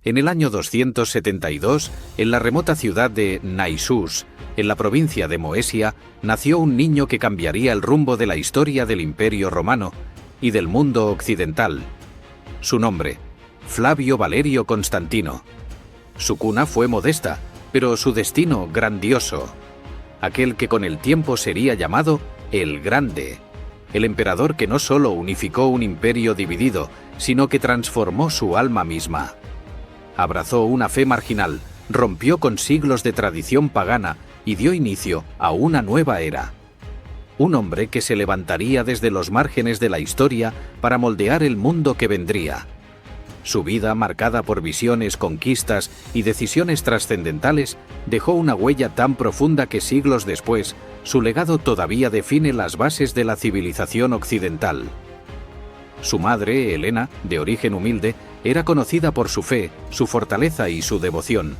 En el año 272, en la remota ciudad de Naissus, en la provincia de Moesia, nació un niño que cambiaría el rumbo de la historia del Imperio Romano y del mundo occidental. Su nombre, Flavio Valerio Constantino. Su cuna fue modesta, pero su destino grandioso. Aquel que con el tiempo sería llamado el Grande, el emperador que no solo unificó un imperio dividido, sino que transformó su alma misma. Abrazó una fe marginal, rompió con siglos de tradición pagana y dio inicio a una nueva era. Un hombre que se levantaría desde los márgenes de la historia para moldear el mundo que vendría. Su vida, marcada por visiones, conquistas y decisiones trascendentales, dejó una huella tan profunda que siglos después, su legado todavía define las bases de la civilización occidental. Su madre, Helena, de origen humilde, era conocida por su fe, su fortaleza y su devoción.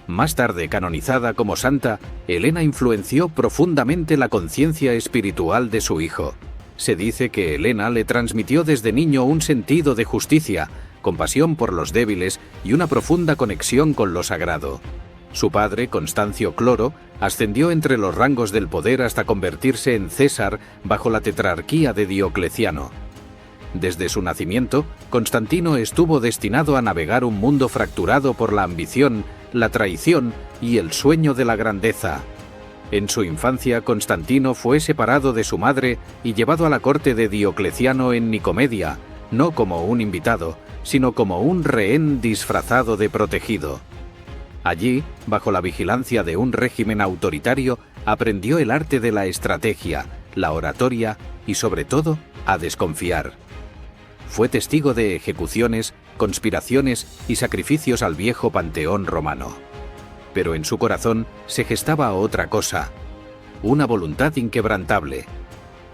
Más tarde canonizada como santa, Helena influenció profundamente la conciencia espiritual de su hijo. Se dice que Helena le transmitió desde niño un sentido de justicia, compasión por los débiles y una profunda conexión con lo sagrado. Su padre, Constancio Cloro, ascendió entre los rangos del poder hasta convertirse en César bajo la tetrarquía de Diocleciano. Desde su nacimiento, Constantino estuvo destinado a navegar un mundo fracturado por la ambición, la traición y el sueño de la grandeza. En su infancia, Constantino fue separado de su madre y llevado a la corte de Diocleciano en Nicomedia, no como un invitado, sino como un rehén disfrazado de protegido. Allí, bajo la vigilancia de un régimen autoritario, aprendió el arte de la estrategia, la oratoria y, sobre todo, a desconfiar. Fue testigo de ejecuciones, conspiraciones y sacrificios al viejo panteón romano. Pero en su corazón se gestaba otra cosa, una voluntad inquebrantable.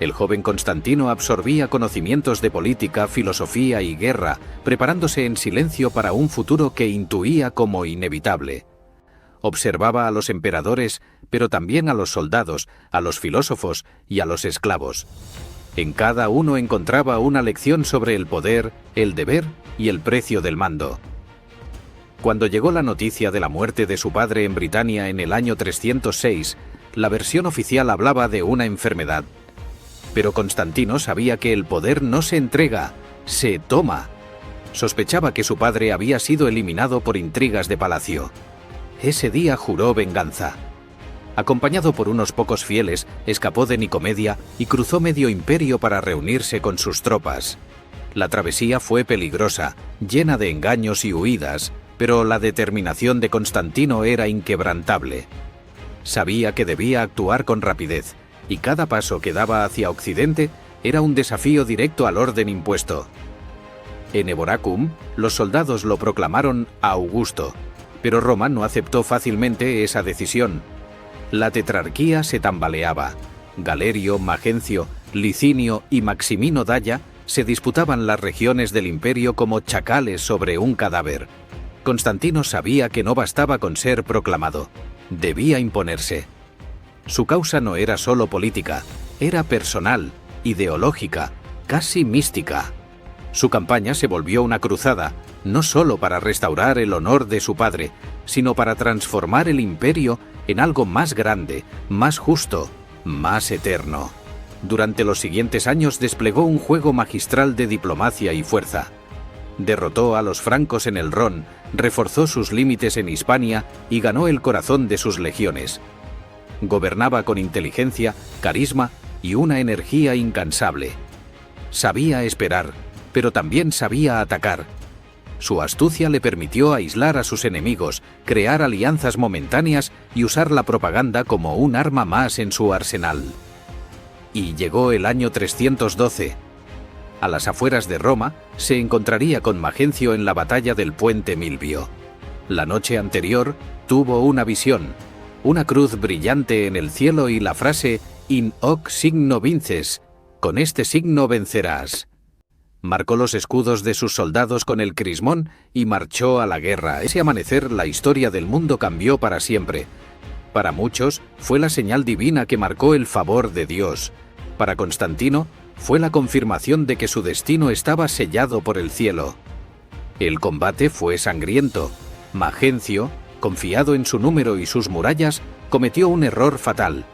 El joven Constantino absorbía conocimientos de política, filosofía y guerra, preparándose en silencio para un futuro que intuía como inevitable. Observaba a los emperadores, pero también a los soldados, a los filósofos y a los esclavos. En cada uno encontraba una lección sobre el poder, el deber y el precio del mando. Cuando llegó la noticia de la muerte de su padre en Britania en el año 306, la versión oficial hablaba de una enfermedad. Pero Constantino sabía que el poder no se entrega, se toma. Sospechaba que su padre había sido eliminado por intrigas de palacio. Ese día juró venganza. Acompañado por unos pocos fieles, escapó de Nicomedia y cruzó medio imperio para reunirse con sus tropas. La travesía fue peligrosa, llena de engaños y huidas, pero la determinación de Constantino era inquebrantable. Sabía que debía actuar con rapidez, y cada paso que daba hacia Occidente era un desafío directo al orden impuesto. En Eboracum, los soldados lo proclamaron Augusto, pero Roma no aceptó fácilmente esa decisión. La tetrarquía se tambaleaba. Galerio, Magencio, Licinio y Maximino Dacia se disputaban las regiones del imperio como chacales sobre un cadáver. Constantino sabía que no bastaba con ser proclamado. Debía imponerse. Su causa no era solo política, era personal, ideológica, casi mística. Su campaña se volvió una cruzada, no solo para restaurar el honor de su padre, sino para transformar el imperio en algo más grande, más justo, más eterno. Durante los siguientes años desplegó un juego magistral de diplomacia y fuerza. Derrotó a los francos en el Ron, reforzó sus límites en Hispania y ganó el corazón de sus legiones. Gobernaba con inteligencia, carisma y una energía incansable. Sabía esperar, pero también sabía atacar. Su astucia le permitió aislar a sus enemigos, crear alianzas momentáneas y usar la propaganda como un arma más en su arsenal. Y llegó el año 312. A las afueras de Roma, se encontraría con Magencio en la batalla del puente Milvio. La noche anterior, tuvo una visión, una cruz brillante en el cielo y la frase «In hoc signo vinces», «Con este signo vencerás». Marcó los escudos de sus soldados con el crismón y marchó a la guerra. Ese amanecer la historia del mundo cambió para siempre. Para muchos fue la señal divina que marcó el favor de Dios. Para Constantino fue la confirmación de que su destino estaba sellado por el cielo. El combate fue sangriento. Magencio, confiado en su número y sus murallas, cometió un error fatal.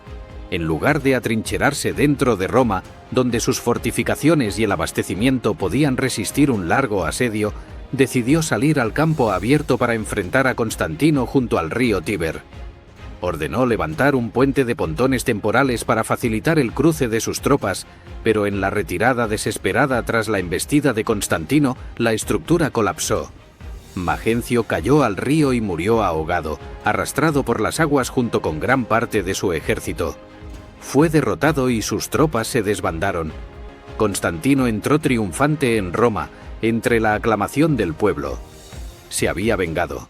En lugar de atrincherarse dentro de Roma, donde sus fortificaciones y el abastecimiento podían resistir un largo asedio, decidió salir al campo abierto para enfrentar a Constantino junto al río Tíber. Ordenó levantar un puente de pontones temporales para facilitar el cruce de sus tropas, pero en la retirada desesperada tras la embestida de Constantino, la estructura colapsó. Magencio cayó al río y murió ahogado, arrastrado por las aguas junto con gran parte de su ejército. Fue derrotado y sus tropas se desbandaron. Constantino entró triunfante en Roma, entre la aclamación del pueblo. Se había vengado.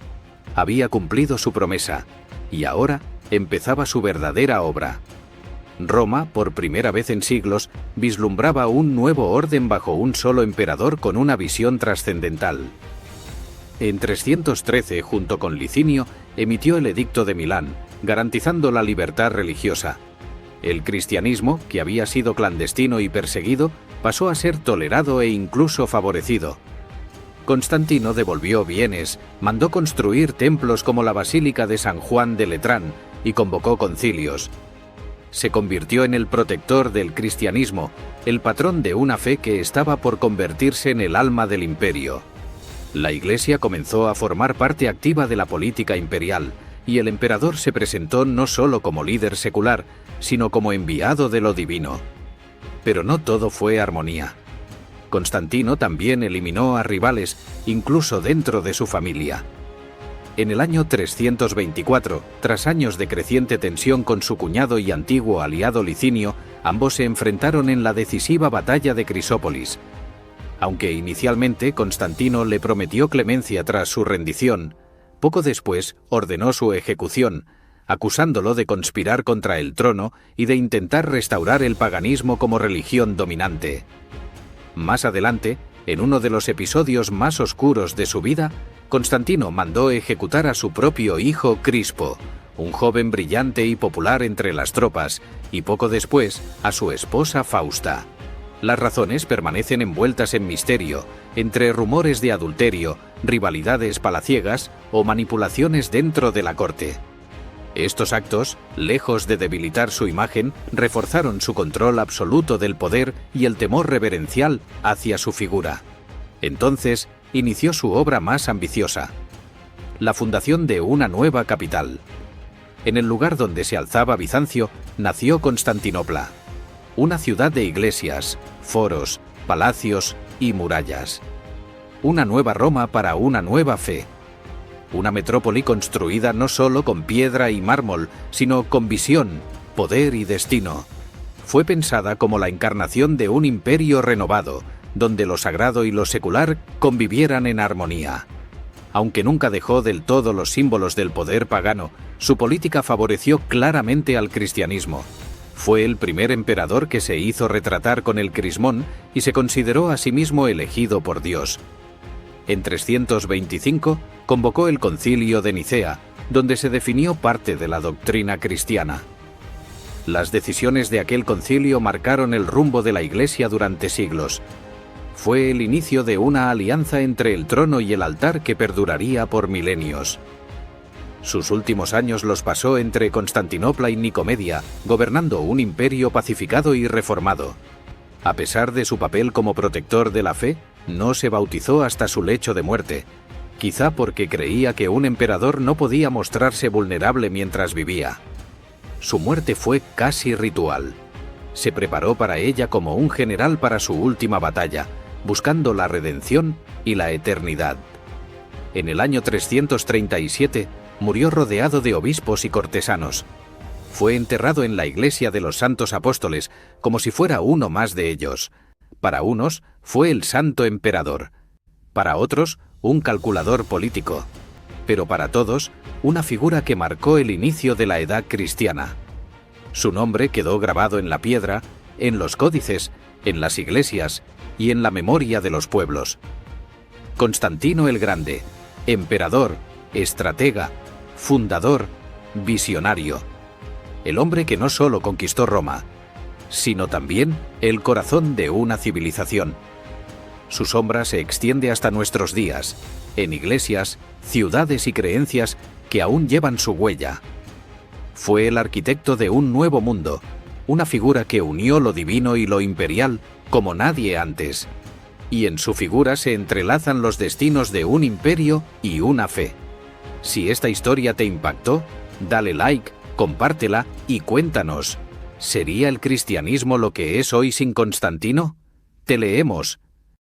Había cumplido su promesa. Y ahora empezaba su verdadera obra. Roma, por primera vez en siglos, vislumbraba un nuevo orden bajo un solo emperador con una visión trascendental. En 313, junto con Licinio, emitió el Edicto de Milán, garantizando la libertad religiosa. El cristianismo, que había sido clandestino y perseguido, pasó a ser tolerado e incluso favorecido. Constantino devolvió bienes, mandó construir templos como la Basílica de San Juan de Letrán y convocó concilios. Se convirtió en el protector del cristianismo, el patrón de una fe que estaba por convertirse en el alma del imperio. La Iglesia comenzó a formar parte activa de la política imperial, y el emperador se presentó no solo como líder secular, sino como enviado de lo divino. Pero no todo fue armonía. Constantino también eliminó a rivales, incluso dentro de su familia. En el año 324, tras años de creciente tensión con su cuñado y antiguo aliado Licinio, ambos se enfrentaron en la decisiva batalla de Crisópolis. Aunque inicialmente Constantino le prometió clemencia tras su rendición, poco después ordenó su ejecución, acusándolo de conspirar contra el trono y de intentar restaurar el paganismo como religión dominante. Más adelante, en uno de los episodios más oscuros de su vida, Constantino mandó ejecutar a su propio hijo Crispo, un joven brillante y popular entre las tropas, y poco después a su esposa Fausta. Las razones permanecen envueltas en misterio, entre rumores de adulterio, rivalidades palaciegas o manipulaciones dentro de la corte. Estos actos, lejos de debilitar su imagen, reforzaron su control absoluto del poder y el temor reverencial hacia su figura. Entonces, inició su obra más ambiciosa: la fundación de una nueva capital. En el lugar donde se alzaba Bizancio, nació Constantinopla, una ciudad de iglesias, foros, palacios y murallas. Una nueva Roma para una nueva fe. Una metrópoli construida no solo con piedra y mármol, sino con visión, poder y destino. Fue pensada como la encarnación de un imperio renovado, donde lo sagrado y lo secular convivieran en armonía. Aunque nunca dejó del todo los símbolos del poder pagano, su política favoreció claramente al cristianismo. Fue el primer emperador que se hizo retratar con el crismón y se consideró a sí mismo elegido por Dios. En 325 convocó el Concilio de Nicea, donde se definió parte de la doctrina cristiana. Las decisiones de aquel concilio marcaron el rumbo de la Iglesia durante siglos. Fue el inicio de una alianza entre el trono y el altar que perduraría por milenios. Sus últimos años los pasó entre Constantinopla y Nicomedia, gobernando un imperio pacificado y reformado. A pesar de su papel como protector de la fe, no se bautizó hasta su lecho de muerte, quizá porque creía que un emperador no podía mostrarse vulnerable mientras vivía. Su muerte fue casi ritual. Se preparó para ella como un general para su última batalla, buscando la redención y la eternidad. En el año 337 murió rodeado de obispos y cortesanos. Fue enterrado en la iglesia de los Santos Apóstoles, como si fuera uno más de ellos. Para unos, fue el santo emperador. Para otros, un calculador político. Pero para todos, una figura que marcó el inicio de la edad cristiana. Su nombre quedó grabado en la piedra, en los códices, en las iglesias y en la memoria de los pueblos. Constantino el Grande, emperador, estratega, fundador, visionario. El hombre que no solo conquistó Roma, sino también el corazón de una civilización. Su sombra se extiende hasta nuestros días, en iglesias, ciudades y creencias que aún llevan su huella. Fue el arquitecto de un nuevo mundo, una figura que unió lo divino y lo imperial como nadie antes. Y en su figura se entrelazan los destinos de un imperio y una fe. Si esta historia te impactó, dale like, compártela y cuéntanos. ¿Sería el cristianismo lo que es hoy sin Constantino? Te leemos